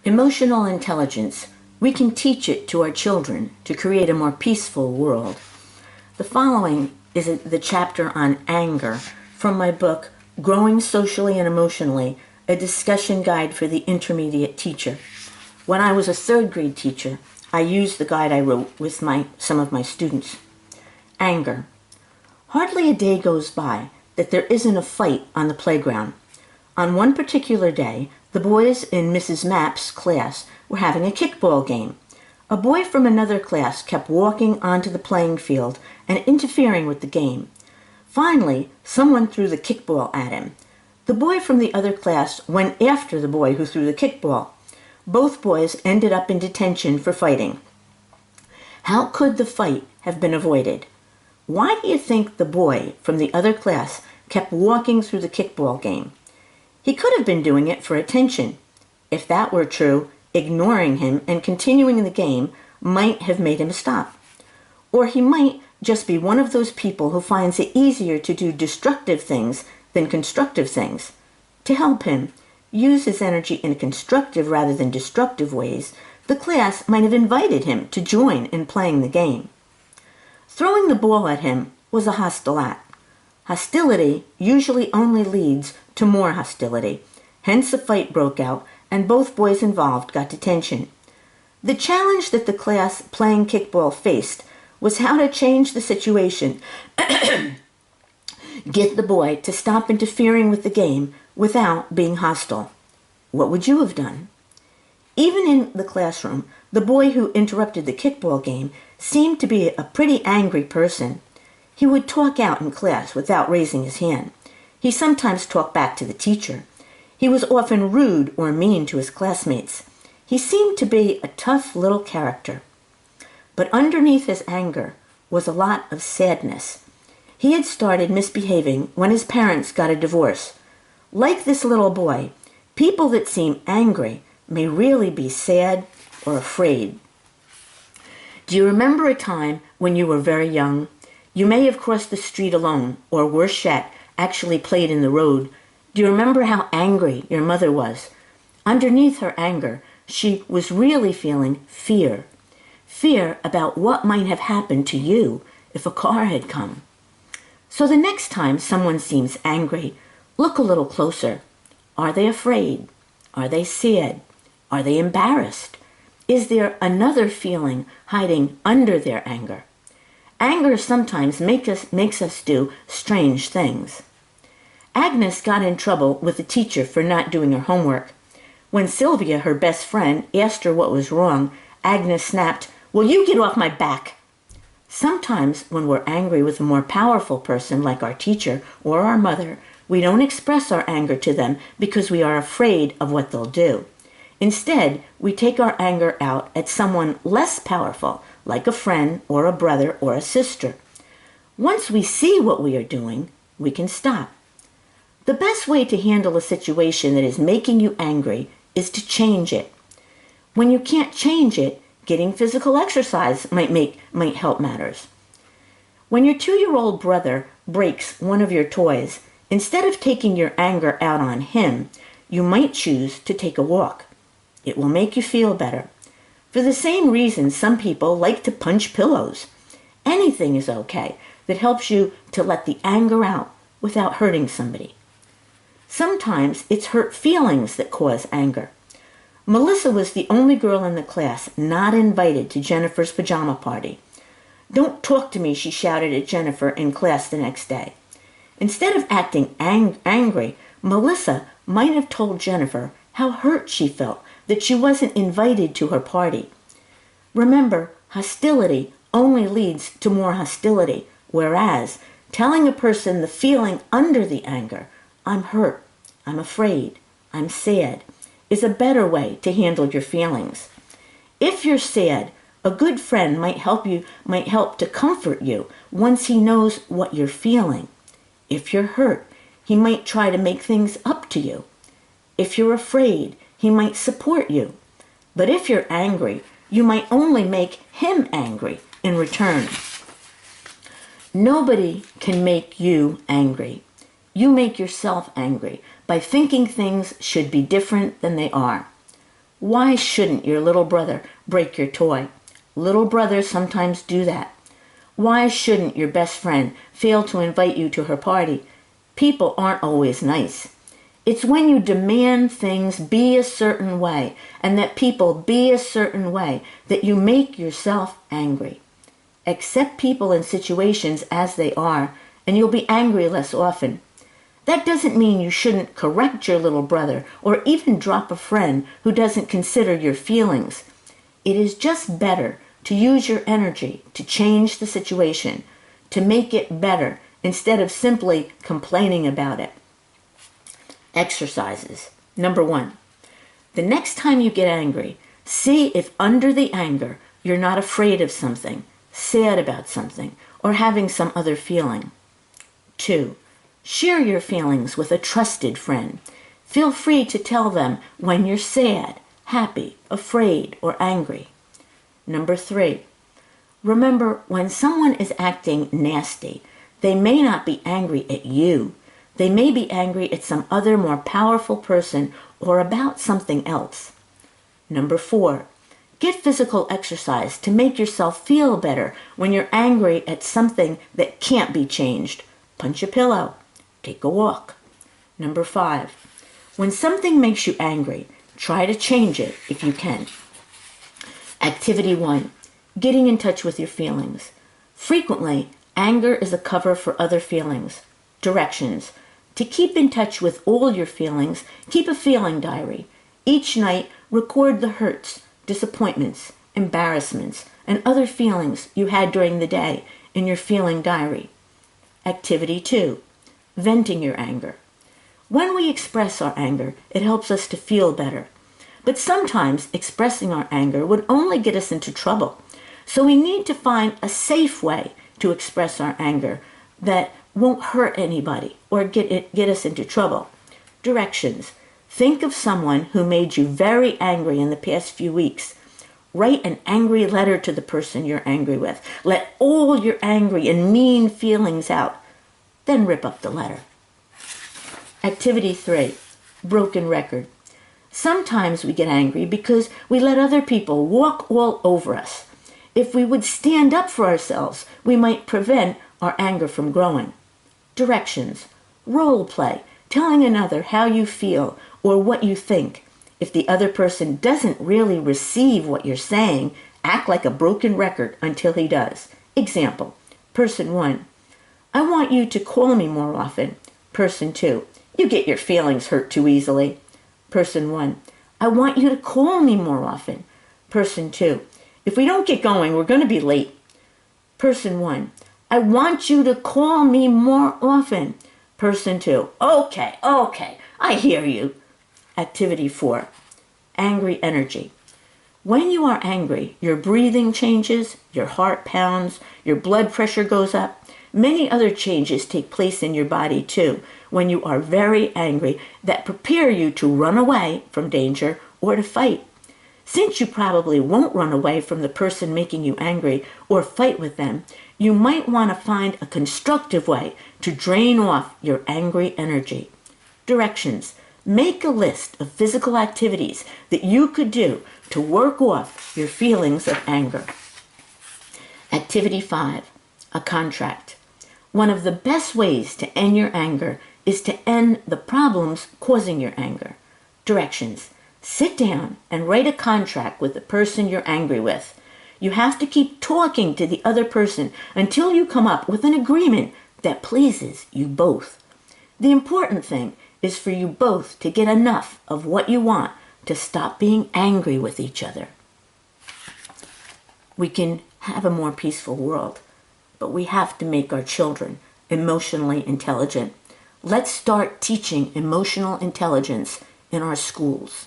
Emotional intelligence. We can teach it to our children to create a more peaceful world. The following is the chapter on anger from my book, Growing Socially and Emotionally, a discussion guide for the intermediate teacher. When I was a third grade teacher, I used the guide I wrote with some of my students. Anger. Hardly a day goes by that there isn't a fight on the playground. On one particular day, the boys in Mrs. Mapp's class were having a kickball game. A boy from another class kept walking onto the playing field and interfering with the game. Finally, someone threw the kickball at him. The boy from the other class went after the boy who threw the kickball. Both boys ended up in detention for fighting. How could the fight have been avoided? Why do you think the boy from the other class kept walking through the kickball game? He could have been doing it for attention. If that were true, ignoring him and continuing the game might have made him stop. Or he might just be one of those people who finds it easier to do destructive things than constructive things. To help him use his energy in constructive rather than destructive ways, the class might have invited him to join in playing the game. Throwing the ball at him was a hostile act. Hostility usually only leads to more hostility. Hence a fight broke out, and both boys involved got detention. The challenge that the class playing kickball faced was how to change the situation, get the boy to stop interfering with the game without being hostile. What would you have done? Even in the classroom, the boy who interrupted the kickball game seemed to be a pretty angry person. He would talk out in class without raising his hand. He sometimes talked back to the teacher. He was often rude or mean to his classmates. He seemed to be a tough little character. But underneath his anger was a lot of sadness. He had started misbehaving when his parents got a divorce. Like this little boy, people that seem angry may really be sad or afraid. Do you remember a time when you were very young? You may have crossed the street alone, or worse yet, actually played in the road. Do you remember how angry your mother was? Underneath her anger, she was really feeling fear. Fear about what might have happened to you if a car had come. So the next time someone seems angry, look a little closer. Are they afraid? Are they sad? Are they embarrassed? Is there another feeling hiding under their anger? Anger sometimes makes us do strange things. Agnes got in trouble with the teacher for not doing her homework. When Sylvia, her best friend, asked her what was wrong, Agnes snapped, "Will you get off my back?" Sometimes when we're angry with a more powerful person like our teacher or our mother, we don't express our anger to them because we are afraid of what they'll do. Instead, we take our anger out at someone less powerful, like a friend or a brother or a sister. Once we see what we are doing, we can stop. The best way to handle a situation that is making you angry is to change it. When you can't change it, getting physical exercise might help matters. When your 2-year-old brother breaks one of your toys, instead of taking your anger out on him, you might choose to take a walk. It will make you feel better. For the same reason, some people like to punch pillows. Anything is okay that helps you to let the anger out without hurting somebody. Sometimes it's hurt feelings that cause anger. Melissa was the only girl in the class not invited to Jennifer's pajama party. "Don't talk to me," she shouted at Jennifer in class the next day. Instead of acting angry, Melissa might have told Jennifer how hurt she felt that she wasn't invited to her party. Remember, hostility only leads to more hostility, whereas telling a person the feeling under the anger, "I'm hurt, I'm afraid, I'm sad," is a better way to handle your feelings. If you're sad, a good friend might help to comfort you once he knows what you're feeling. If you're hurt, he might try to make things up to you. If you're afraid, he might support you. But if you're angry, you might only make him angry in return. Nobody can make you angry. You make yourself angry by thinking things should be different than they are. Why shouldn't your little brother break your toy? Little brothers sometimes do that. Why shouldn't your best friend fail to invite you to her party? People aren't always nice. It's when you demand things be a certain way and that people be a certain way that you make yourself angry. Accept people and situations as they are, and you'll be angry less often. That doesn't mean you shouldn't correct your little brother or even drop a friend who doesn't consider your feelings. It is just better to use your energy to change the situation, to make it better instead of simply complaining about it. Exercises. Number 1. The next time you get angry, see if under the anger you're not afraid of something, sad about something, or having some other feeling. 2. Share your feelings with a trusted friend. Feel free to tell them when you're sad, happy, afraid, or angry. Number 3. Remember, when someone is acting nasty, they may not be angry at you. They may be angry at some other more powerful person or about something else. Number 4. Get physical exercise to make yourself feel better when you're angry at something that can't be changed. Punch a pillow. Take a walk. Number 5. When something makes you angry, try to change it if you can. Activity 1. Getting in touch with your feelings. Frequently, anger is a cover for other feelings. Directions. To keep in touch with all your feelings, keep a feeling diary. Each night, record the hurts, disappointments, embarrassments, and other feelings you had during the day in your feeling diary. Activity 2. Venting your anger. When we express our anger, it helps us to feel better. But sometimes expressing our anger would only get us into trouble. So we need to find a safe way to express our anger that won't hurt anybody or get us into trouble. Directions. Think of someone who made you very angry in the past few weeks. Write an angry letter to the person you're angry with. Let all your angry and mean feelings out. Then rip up the letter. Activity 3. Broken record. Sometimes we get angry because we let other people walk all over us. If we would stand up for ourselves, we might prevent our anger from growing. Directions. Role play, telling another how you feel or what you think. If the other person doesn't really receive what you're saying, act like a broken record until he does. Example. Person 1. I want you to call me more often. Person 2. You get your feelings hurt too easily. Person 1. I want you to call me more often. Person 2. If we don't get going, we're going to be late. Person 1. I want you to call me more often. Person 2. Okay, I hear you. Activity 4. Angry energy. When you are angry, your breathing changes, your heart pounds, your blood pressure goes up. Many other changes take place in your body too when you are very angry that prepare you to run away from danger or to fight. Since you probably won't run away from the person making you angry or fight with them, you might want to find a constructive way to drain off your angry energy. Directions. Make a list of physical activities that you could do to work off your feelings of anger. Activity 5. A contract. One of the best ways to end your anger is to end the problems causing your anger. Directions. Sit down and write a contract with the person you're angry with. You have to keep talking to the other person until you come up with an agreement that pleases you both. The important thing is for you both to get enough of what you want to stop being angry with each other. We can have a more peaceful world, but we have to make our children emotionally intelligent. Let's start teaching emotional intelligence in our schools.